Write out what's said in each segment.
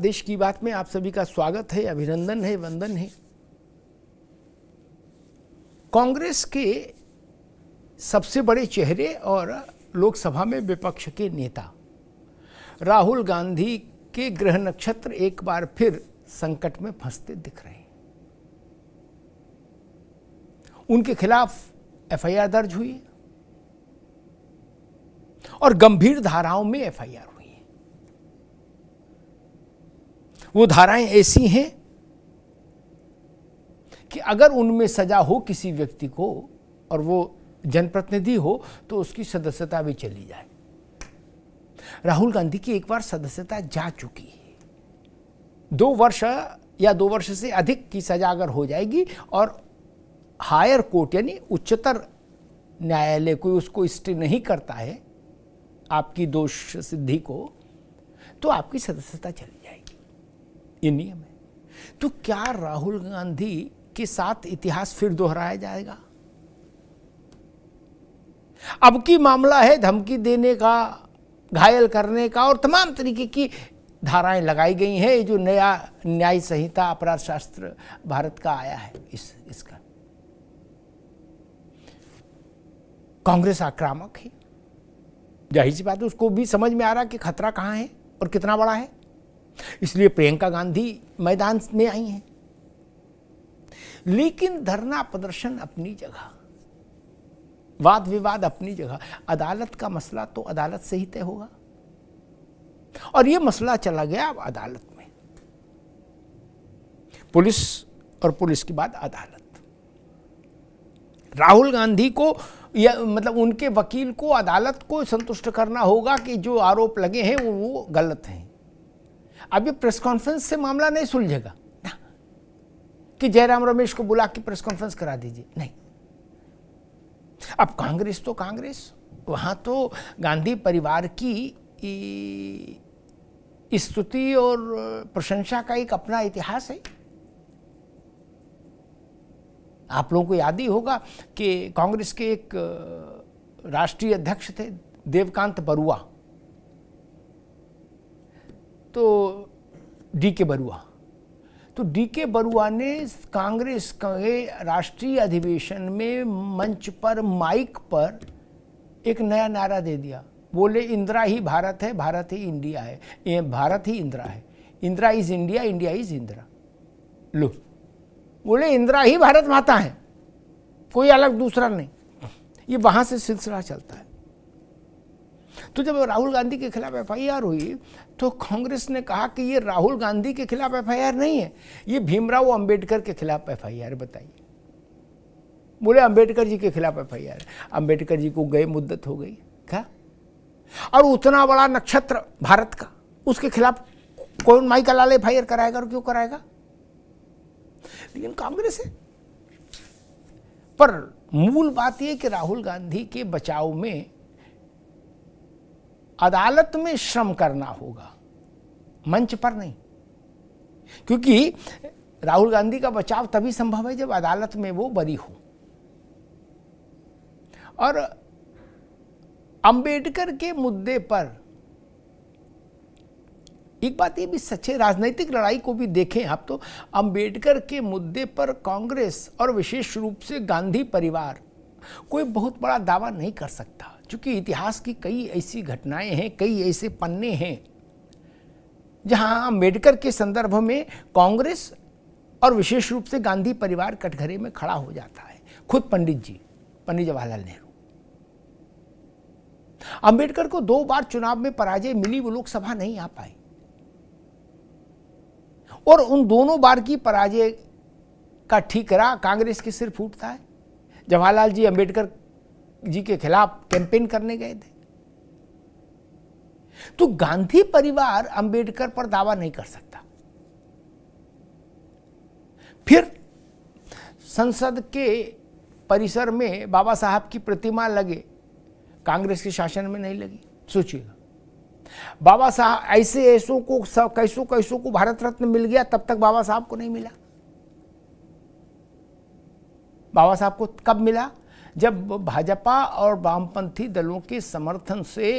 देश की बात में आप सभी का स्वागत है, अभिनंदन है, वंदन है। कांग्रेस के सबसे बड़े चेहरे और लोकसभा में विपक्ष के नेता राहुल गांधी के ग्रह नक्षत्र एक बार फिर संकट में फंसते दिख रहे हैं। उनके खिलाफ एफआईआर दर्ज हुई है और गंभीर धाराओं में एफआईआर हुई है। वो धाराएं ऐसी हैं कि अगर उनमें सजा हो किसी व्यक्ति को और वो जनप्रतिनिधि हो तो उसकी सदस्यता भी चली जाए। राहुल गांधी की एक बार सदस्यता जा चुकी है। 2 वर्ष या 2 वर्ष से अधिक की सजा अगर हो जाएगी और हायर कोर्ट यानी उच्चतर न्यायालय कोई उसको स्टे नहीं करता है आपकी दोष सिद्धि को, तो आपकी सदस्यता चली जाएगी। ये नियम है। तो क्या राहुल गांधी के साथ इतिहास फिर दोहराया जाएगा? अब की मामला है धमकी देने का, घायल करने का और तमाम तरीके की धाराएं लगाई गई हैं। जो नया न्याय संहिता अपराध शास्त्र भारत का आया है इसका कांग्रेस आक्रामक है। जाहिर सी बात है उसको भी समझ में आ रहा कि खतरा कहां है और कितना बड़ा है। इसलिए प्रियंका गांधी मैदान में आई हैं। लेकिन धरना प्रदर्शन अपनी जगह, वाद विवाद अपनी जगह, अदालत का मसला तो अदालत से ही तय होगा। और यह मसला चला गया अब अदालत में, पुलिस और पुलिस के बाद अदालत। राहुल गांधी को या मतलब उनके वकील को अदालत को संतुष्ट करना होगा कि जो आरोप लगे हैं वो गलत हैं। अब ये प्रेस कॉन्फ्रेंस से मामला नहीं सुलझेगा ना कि जयराम रमेश को बुला के प्रेस कॉन्फ्रेंस करा दीजिए, नहीं। अब कांग्रेस तो कांग्रेस, वहां तो गांधी परिवार की स्तुति और प्रशंसा का एक अपना इतिहास है। आप लोगों को याद ही होगा कि कांग्रेस के एक राष्ट्रीय अध्यक्ष थे देवकांत बरुआ, तो डीके बरुआ। तो डीके बरुआ ने कांग्रेस के राष्ट्रीय अधिवेशन में मंच पर माइक पर एक नया नारा दे दिया। बोले इंदिरा ही भारत है, भारत ही इंडिया है, ये भारत ही इंदिरा है, Indira is India, India is Indira. लो, बोले इंदिरा ही भारत माता है, कोई अलग दूसरा नहीं। ये वहां से सिलसिला चलता है। तो जब राहुल गांधी के खिलाफ एफआईआर हुई तो कांग्रेस ने कहा कि ये राहुल गांधी के खिलाफ एफआईआर नहीं है, ये भीमराव अंबेडकर के खिलाफ एफआईआर। बताइए, बोले अंबेडकर जी के खिलाफ एफआईआर। अंबेडकर जी को गए मुद्दत हो गई क्या? और उतना बड़ा नक्षत्र भारत का, उसके खिलाफ कौन माई का लाल एफआईआर कराएगा और क्यों कराएगा? लेकिन कांग्रेस है। पर मूल बात यह कि राहुल गांधी के बचाव में अदालत में श्रम करना होगा, मंच पर नहीं। क्योंकि राहुल गांधी का बचाव तभी संभव है जब अदालत में वो बरी हो। और अंबेडकर के मुद्दे पर एक बात ये भी सच है, राजनीतिक लड़ाई को भी देखें आप तो अंबेडकर के मुद्दे पर कांग्रेस और विशेष रूप से गांधी परिवार कोई बहुत बड़ा दावा नहीं कर सकता, क्योंकि इतिहास की कई ऐसी घटनाएं हैं, कई ऐसे पन्ने हैं जहां अंबेडकर के संदर्भ में कांग्रेस और विशेष रूप से गांधी परिवार कटघरे में खड़ा हो जाता है। खुद पंडित जवाहरलाल नेहरू। अंबेडकर को 2 बार चुनाव में पराजय मिली, वो लोकसभा नहीं आ पाए और उन दोनों बार की पराजय का ठीकरा कांग्रेस के सिर फूटता है। जवाहरलाल जी अंबेडकर जी के खिलाफ कैंपेन करने गए थे। तो गांधी परिवार अंबेडकर पर दावा नहीं कर सकता। फिर संसद के परिसर में बाबा साहब की प्रतिमा लगे, कांग्रेस के शासन में नहीं लगी। सोचिएगा, बाबा साहब ऐसों को भारत रत्न मिल गया, तब तक बाबा साहब को नहीं मिला। बाबा साहब को कब मिला? जब भाजपा और वामपंथी दलों के समर्थन से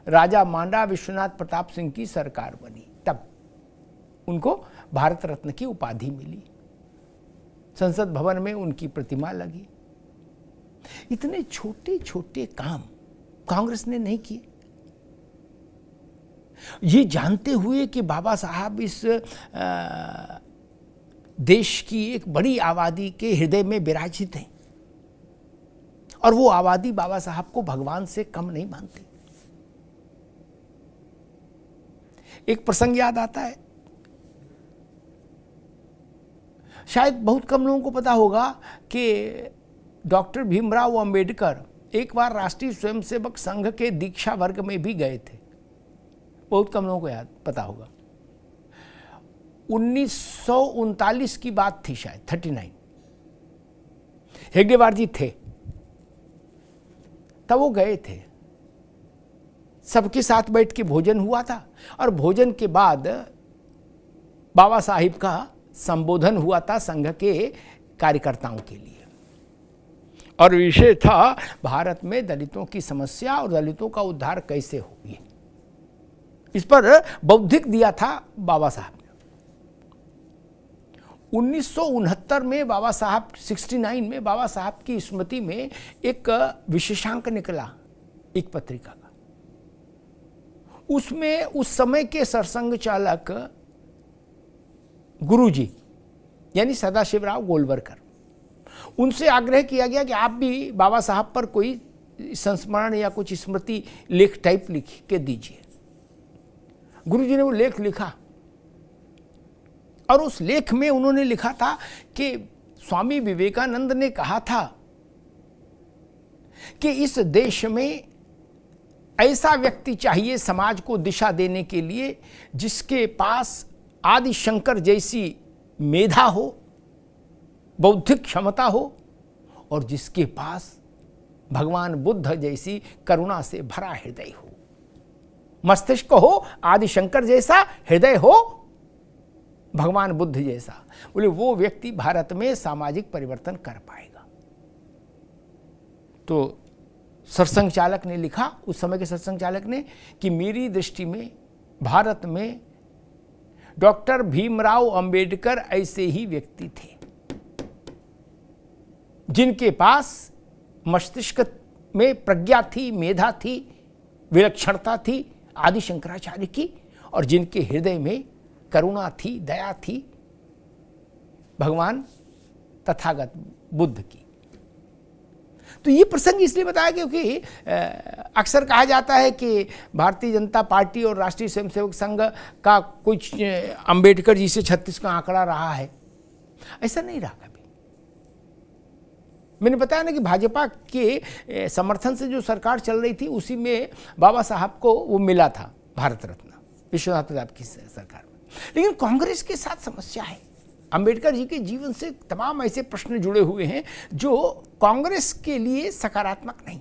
राजा मांडा विश्वनाथ प्रताप सिंह की सरकार बनी, तब उनको भारत रत्न की उपाधि मिली, संसद भवन में उनकी प्रतिमा लगी। इतने छोटे छोटे काम कांग्रेस ने नहीं किए। ये जानते हुए कि बाबा साहब इस देश की एक बड़ी आबादी के हृदय में विराजित हैं और वो आबादी बाबा साहब को भगवान से कम नहीं मानती। एक प्रसंग याद आता है, शायद बहुत कम लोगों को पता होगा कि डॉक्टर भीमराव अंबेडकर एक बार राष्ट्रीय स्वयंसेवक संघ के दीक्षा वर्ग में भी गए थे। बहुत कम लोगों को याद पता होगा। 1939 की बात थी, शायद 39। हेगडेवार जी थे तब, वो गए थे। सबके साथ बैठ के भोजन हुआ था और भोजन के बाद बाबा साहिब का संबोधन हुआ था संघ के कार्यकर्ताओं के लिए, और विषय था भारत में दलितों की समस्या और दलितों का उद्धार कैसे होगी। इस पर बौद्धिक दिया था बाबा साहब ने। 1969 में बाबा साहब 69 में बाबा साहब की स्मृति में एक विशेषांक निकला एक पत्रिका का। उसमें उस समय के सरसंघ चालक गुरुजी यानी सदाशिवराव गोलवरकर, उनसे आग्रह किया गया कि आप भी बाबा साहब पर कोई संस्मरण या कुछ स्मृति लेख टाइप लिख के दीजिए। गुरुजी ने वो लेख लिखा और उस लेख में उन्होंने लिखा था कि स्वामी विवेकानंद ने कहा था कि इस देश में ऐसा व्यक्ति चाहिए समाज को दिशा देने के लिए जिसके पास आदि शंकर जैसी मेधा हो, बौद्धिक क्षमता हो और जिसके पास भगवान बुद्ध जैसी करुणा से भरा हृदय हो। मस्तिष्क हो आदि शंकर जैसा, हृदय हो भगवान बुद्ध जैसा। बोले वो व्यक्ति भारत में सामाजिक परिवर्तन कर पाएगा। तो सरसंघ चालक ने लिखा, उस समय के सरसंघ चालक ने, कि मेरी दृष्टि में भारत में डॉक्टर भीमराव अंबेडकर ऐसे ही व्यक्ति थे जिनके पास मस्तिष्क में प्रज्ञा थी, मेधा थी, विलक्षणता थी आदि शंकराचार्य की, और जिनके हृदय में करुणा थी, दया थी भगवान तथागत बुद्ध की। तो ये प्रसंग इसलिए बताया क्योंकि अक्सर कहा जाता है कि भारतीय जनता पार्टी और राष्ट्रीय स्वयंसेवक संघ का कुछ अंबेडकर जी से 36 का आंकड़ा रहा है। ऐसा नहीं रहा कभी। मैंने बताया ना कि भाजपा के समर्थन से जो सरकार चल रही थी उसी में बाबा साहब को वो मिला था भारत रत्न, विश्वनाथ प्रताप की सरकार में। लेकिन कांग्रेस के साथ समस्या है। अंबेडकर जी के जीवन से तमाम ऐसे प्रश्न जुड़े हुए हैं जो कांग्रेस के लिए सकारात्मक नहीं।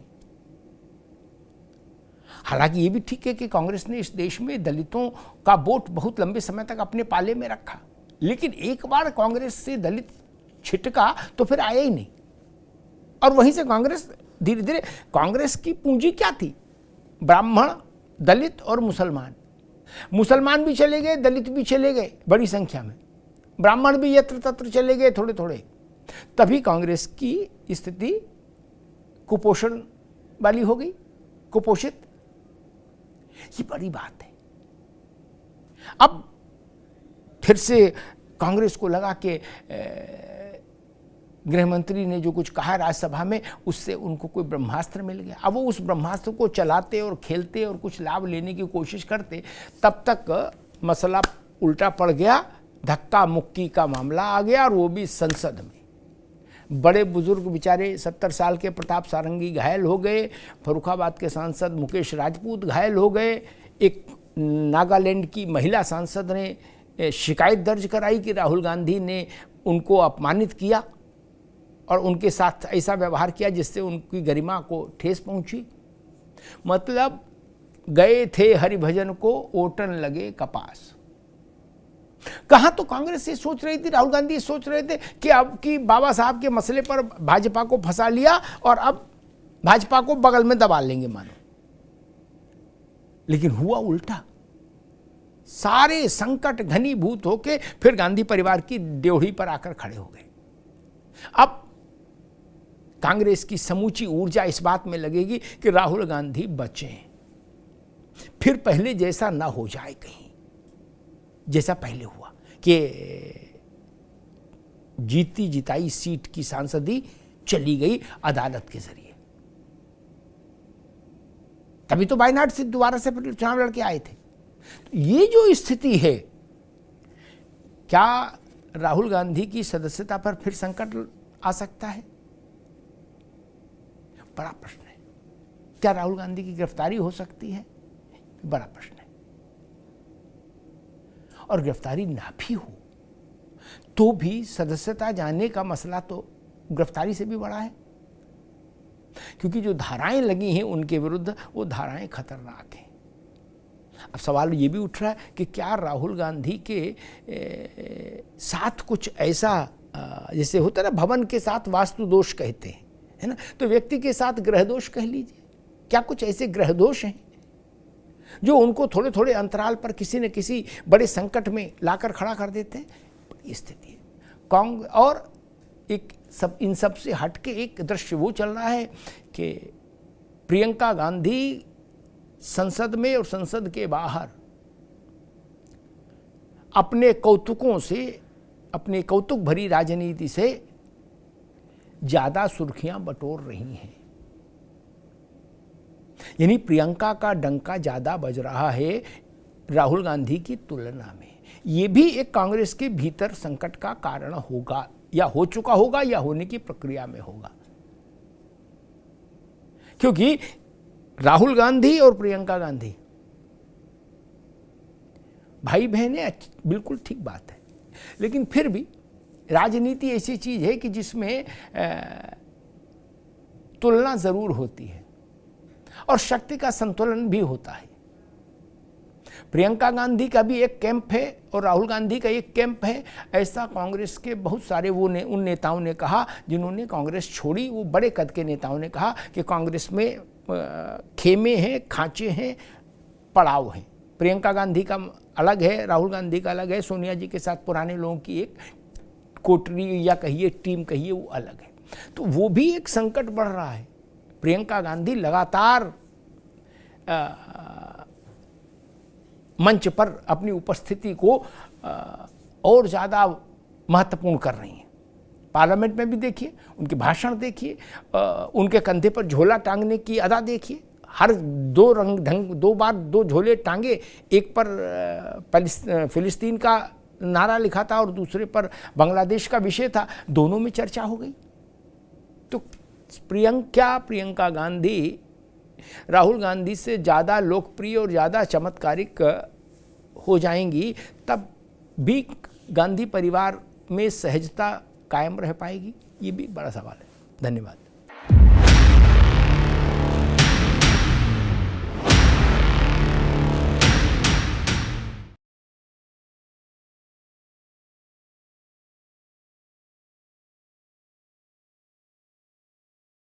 हालांकि ये भी ठीक है कि कांग्रेस ने इस देश में दलितों का वोट बहुत लंबे समय तक अपने पाले में रखा, लेकिन एक बार कांग्रेस से दलित छिटका तो फिर आया ही नहीं, और वहीं से कांग्रेस धीरे धीरे, कांग्रेस की पूंजी क्या थी? ब्राह्मण, दलित और मुसलमान। मुसलमान भी चले गए, दलित भी चले गए बड़ी संख्या में, ब्राह्मण भी यत्र तत्र चले गए थोड़े थोड़े। तभी कांग्रेस की स्थिति कुपोषण वाली हो गई, कुपोषित। ये बड़ी बात है। अब फिर से कांग्रेस को लगा कि गृह मंत्री ने जो कुछ कहा राज्यसभा में, उससे उनको कोई ब्रह्मास्त्र मिल गया। अब वो उस ब्रह्मास्त्र को चलाते और खेलते और कुछ लाभ लेने की कोशिश करते, तब तक मसला उल्टा पड़ गया, धक्का मुक्की का मामला आ गया, और वो भी संसद में। बड़े बुजुर्ग बेचारे 70 साल के प्रताप सारंगी घायल हो गए, फर्रुखाबाद के सांसद मुकेश राजपूत घायल हो गए, एक नागालैंड की महिला सांसद ने शिकायत दर्ज कराई कि राहुल गांधी ने उनको अपमानित किया और उनके साथ ऐसा व्यवहार किया जिससे उनकी गरिमा को ठेस पहुंची। मतलब गए थे हरिभजन को, ओटन लगे कपास। कहां तो कांग्रेस ये सोच रही थी, राहुल गांधी सोच रहे थे कि अब की बाबा साहब के मसले पर भाजपा को फंसा लिया और अब भाजपा को बगल में दबा लेंगे मानो। लेकिन हुआ उल्टा। सारे संकट घनीभूत होके फिर गांधी परिवार की ड्योढ़ी पर आकर खड़े हो गए। अब कांग्रेस की समूची ऊर्जा इस बात में लगेगी कि राहुल गांधी बचें, फिर पहले जैसा ना हो जाए, कहीं जैसा पहले हुआ कि जीती जिताई सीट की सांसदी चली गई अदालत के जरिए। तभी तो वायनाड से दोबारा से चुनाव लड़के आए थे। ये जो स्थिति है, क्या राहुल गांधी की सदस्यता पर फिर संकट आ सकता है? बड़ा प्रश्न है। क्या राहुल गांधी की गिरफ्तारी हो सकती है? बड़ा प्रश्न है। और गिरफ्तारी ना भी हो तो भी सदस्यता जाने का मसला तो गिरफ्तारी से भी बड़ा है, क्योंकि जो धाराएं लगी हैं उनके विरुद्ध, वो धाराएं खतरनाक हैं। अब सवाल ये भी उठ रहा है कि क्या राहुल गांधी के साथ कुछ ऐसा, जैसे होता है ना भवन के साथ वास्तु दोष कहते हैं, है ना, तो व्यक्ति के साथ ग्रह दोष कह लीजिए। क्या कुछ ऐसे ग्रह दोष हैं जो उनको थोड़े थोड़े अंतराल पर किसी न किसी बड़े संकट में लाकर खड़ा कर देते हैं? बड़ी स्थिति है। कांग्रेस और एक सब इन सब से हट के एक दृश्य वो चल रहा है कि प्रियंका गांधी संसद में और संसद के बाहर अपने कौतुकों से, अपने कौतुक भरी राजनीति से ज्यादा सुर्खियां बटोर रही हैं। यानी प्रियंका का डंका ज्यादा बज रहा है राहुल गांधी की तुलना में। यह भी एक कांग्रेस के भीतर संकट का कारण होगा, या हो चुका होगा, या होने की प्रक्रिया में होगा, क्योंकि राहुल गांधी और प्रियंका गांधी भाई बहन है, बिल्कुल ठीक बात है, लेकिन फिर भी राजनीति ऐसी चीज है कि जिसमें तुलना जरूर होती है और शक्ति का संतुलन भी होता है। प्रियंका गांधी का भी एक कैंप है और राहुल गांधी का एक कैंप है, ऐसा कांग्रेस के बहुत सारे उन नेताओं ने कहा जिन्होंने कांग्रेस छोड़ी। वो बड़े कद के नेताओं ने कहा कि कांग्रेस में खेमे हैं, खांचे हैं, पड़ाव हैं। प्रियंका गांधी का अलग है, राहुल गांधी का अलग है, सोनिया जी के साथ पुराने लोगों की एक कोटरी या कहिए टीम कहिए वो अलग है। तो वो भी एक संकट बढ़ रहा है। प्रियंका गांधी लगातार मंच पर अपनी उपस्थिति को और ज़्यादा महत्वपूर्ण कर रही हैं। पार्लियामेंट में भी देखिए, उनके भाषण देखिए, उनके कंधे पर झोला टांगने की अदा देखिए। हर दो बार दो झोले टांगे, एक पर फिलिस्तीन का नारा लिखा था और दूसरे पर बांग्लादेश का विषय था, दोनों में चर्चा हो गई। तो प्रियंका गांधी राहुल गांधी से ज़्यादा लोकप्रिय और ज़्यादा चमत्कारिक हो जाएंगी, तब भी गांधी परिवार में सहजता कायम रह पाएगी? ये भी बड़ा सवाल है। धन्यवाद।